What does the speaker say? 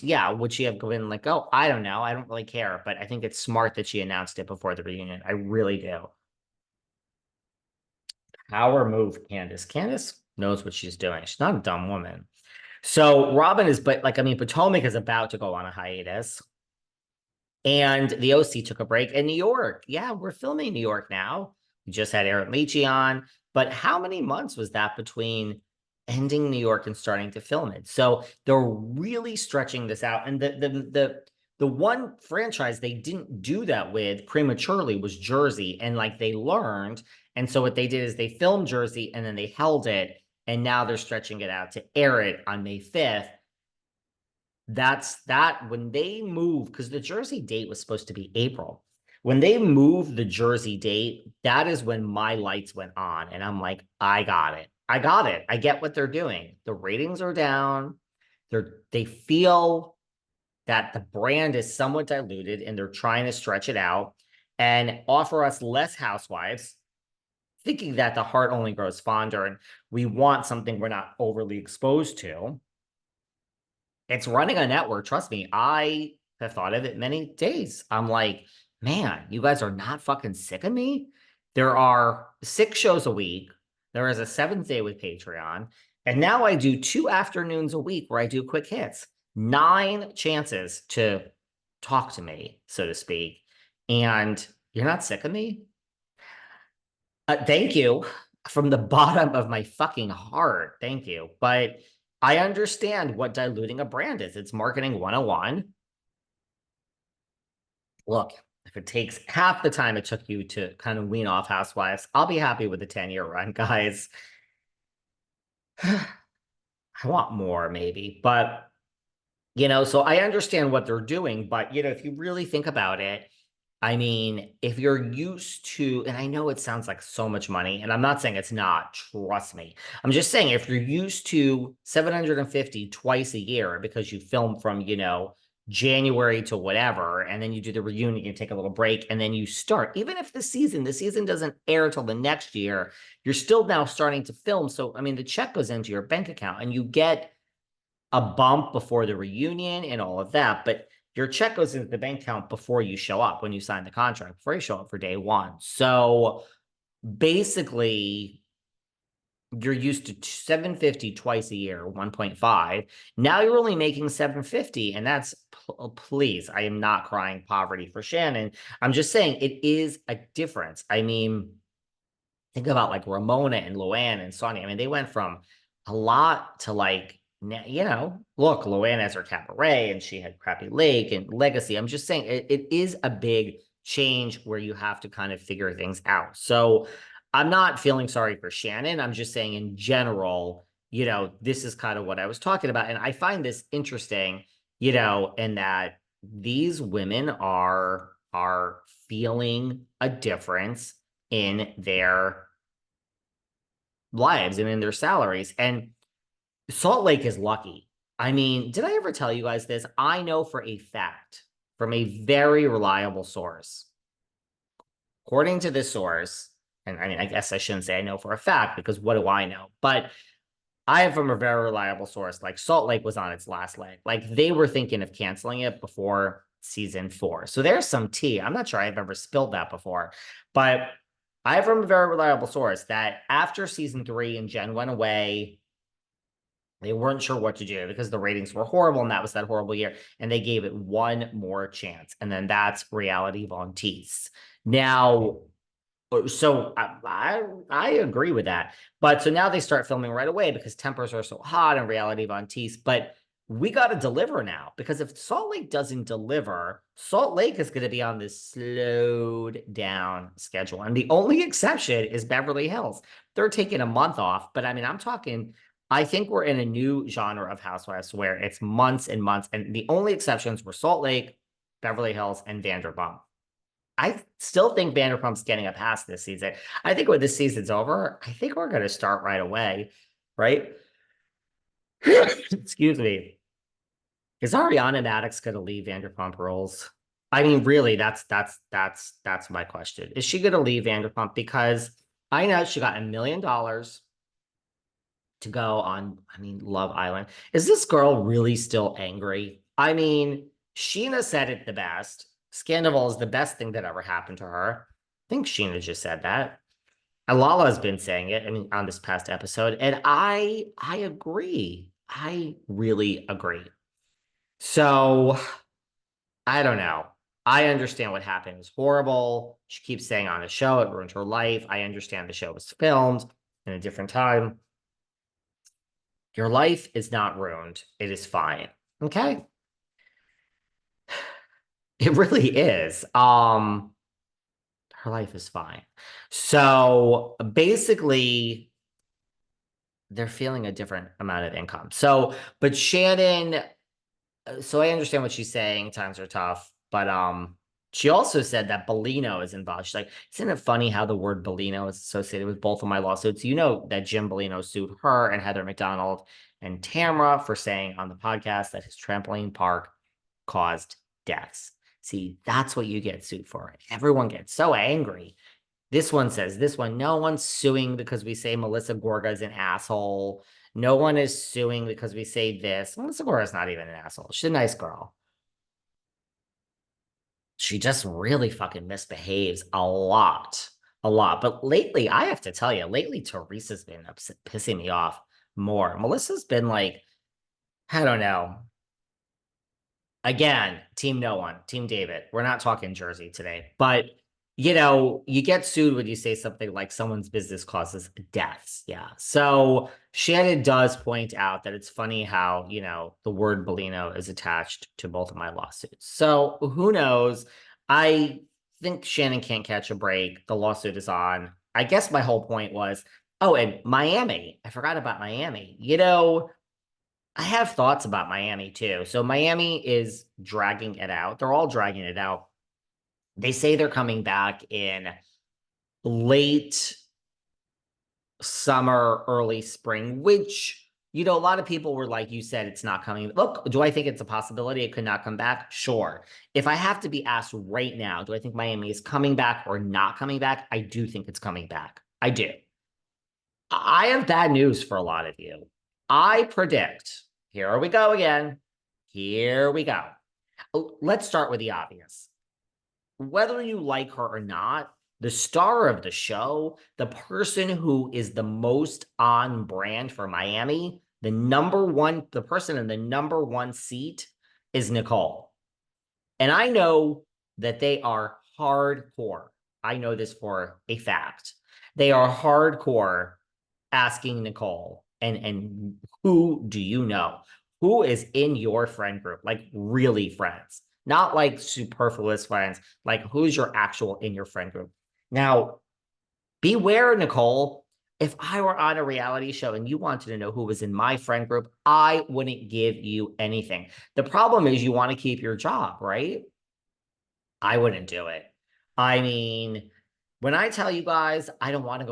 yeah, would she have been like, oh, I don't know. I don't really care. But I think it's smart that she announced it before the reunion. I really do. Power move, Candace. Candace knows what she's doing. She's not a dumb woman. So Robin is, but like, I mean, Potomac is about to go on a hiatus. And the OC took a break in New York. Yeah, we're filming New York now. We just had Aaron Leachy on. But how many months was that between ending New York and starting to film it? So they're really stretching this out. And the one franchise they didn't do that with prematurely was Jersey. And like they learned. And so what they did is they filmed Jersey and then they held it. And now they're stretching it out to air it on May 5th. That's that when they move, because the Jersey date was supposed to be April. When they moved the Jersey date, that is when my lights went on. And I'm like, I got it. I got it. I get what they're doing. The ratings are down. They feel that the brand is somewhat diluted and they're trying to stretch it out and offer us less housewives, thinking that the heart only grows fonder and we want something we're not overly exposed to. It's running a network. Trust me, I have thought of it many days. I'm like, man, you guys are not fucking sick of me. There are 6 shows a week. There is a seventh day with Patreon. And now I do 2 afternoons a week where I do quick hits, 9 chances to talk to me, so to speak. And you're not sick of me? Thank you from the bottom of my fucking heart. Thank you. But I understand what diluting a brand is. It's marketing 101. Look, if it takes half the time it took you to kind of wean off Housewives, I'll be happy with the 10-year run, guys. I want more, maybe. But, so I understand what they're doing. But, if you really think about it, I mean, if you're used to, and I know it sounds like so much money, and I'm not saying it's not, trust me. I'm just saying if you're used to 750 twice a year because you film from, January to whatever, and then you do the reunion, you take a little break, and then you start. Even if the season doesn't air till the next year, you're still now starting to film. So, I mean, the check goes into your bank account and you get a bump before the reunion and all of that. But your check goes into the bank account before you show up when you sign the contract, before you show up for day one. So basically, you're used to 750 twice a year, 1.5. Now you're only making 750. And that's, please, I am not crying poverty for Shannon. I'm just saying it is a difference. I mean, think about like Ramona and Luann and Sonia. I mean, they went from a lot to like, look, Luann has her cabaret and she had Crappy Lake and Legacy. I'm just saying it is a big change where you have to kind of figure things out. So I'm not feeling sorry for Shannon. I'm just saying in general, this is kind of what I was talking about. And I find this interesting, in that these women are feeling a difference in their lives and in their salaries. And Salt Lake is lucky. I mean, did I ever tell you guys this? I know for a fact from a very reliable source, according to this source, and I mean, I guess I shouldn't say I know for a fact because what do I know? But I have from a very reliable source, like Salt Lake was on its last leg. Like they were thinking of canceling it before season 4. So there's some tea. I'm not sure I've ever spilled that before, but I have from a very reliable source that after season 3 and Jen went away, they weren't sure what to do because the ratings were horrible and that was that horrible year. And they gave it one more chance. And then that's Reality Von Teese. Now, so I agree with that. But so now they start filming right away because tempers are so hot and Reality Von Teese. But we got to deliver now because if Salt Lake doesn't deliver, Salt Lake is going to be on this slowed down schedule. And the only exception is Beverly Hills. They're taking a month off. But I mean, I think we're in a new genre of Housewives where it's months and months. And the only exceptions were Salt Lake, Beverly Hills, and Vanderpump. I still think Vanderpump's getting a pass this season. I think when this season's over, I think we're going to start right away, right? Excuse me. Is Ariana Maddox going to leave Vanderpump Rules? I mean, really, that's my question. Is she going to leave Vanderpump? Because I know she got $1 million to go on, I mean, Love Island. Is this girl really still angry? I mean, Sheena said it the best. Scandival is the best thing that ever happened to her. I think Sheena just said that. And Lala's been saying it, I mean, on this past episode, and I agree. I really agree. So I don't know. I understand what happened. It was horrible. She keeps saying on the show it ruined her life. I understand the show was filmed in a different time. Your life is not ruined. It is fine. Okay. It really is. Her life is fine. So basically, they're feeling a different amount of income. So, but Shannon, so I understand what she's saying. Times are tough, but she also said that Bellino is involved. She's like, isn't it funny how the word Bellino is associated with both of my lawsuits? You know that Jim Bellino sued her and Heather McDonald and Tamra for saying on the podcast that his trampoline park caused deaths. See, that's what you get sued for. Everyone gets so angry. This one says this one. No one's suing because we say Melissa Gorga is an asshole. No one is suing because we say this. Melissa Gorga is not even an asshole. She's a nice girl. She just really fucking misbehaves a lot. A lot. But lately, I have to tell you, lately Teresa's been pissing me off more. Melissa's been like, I don't know. Again, team no one, team David. We're not talking Jersey today, but you get sued when you say something like someone's business causes deaths. Yeah. So Shannon does point out that it's funny how, the word Bellino is attached to both of my lawsuits. So who knows? I think Shannon can't catch a break. The lawsuit is on. I guess my whole point was, oh, and Miami. I forgot about Miami. I have thoughts about Miami too. So Miami is dragging it out. They're all dragging it out. They say they're coming back in late summer, early spring, which, a lot of people were like, you said it's not coming. Look, do I think it's a possibility it could not come back? Sure. If I have to be asked right now, do I think Miami is coming back or not coming back? I do think it's coming back. I do. I have bad news for a lot of you. I predict, here we go again. Here we go. Let's start with the obvious. Whether you like her or not, the star of the show, the person who is the most on brand for Miami, the person in the number one seat is Nicole. And I know that they are hardcore. I know this for a fact. They are hardcore asking Nicole, and who do you know? Who is in your friend group? Like really friends, not like superfluous friends. Like who's your actual in your friend group? Now, beware, Nicole. If I were on a reality show and you wanted to know who was in my friend group, I wouldn't give you anything. The problem is you want to keep your job, right? I wouldn't do it. I mean, when I tell you guys, I don't want to go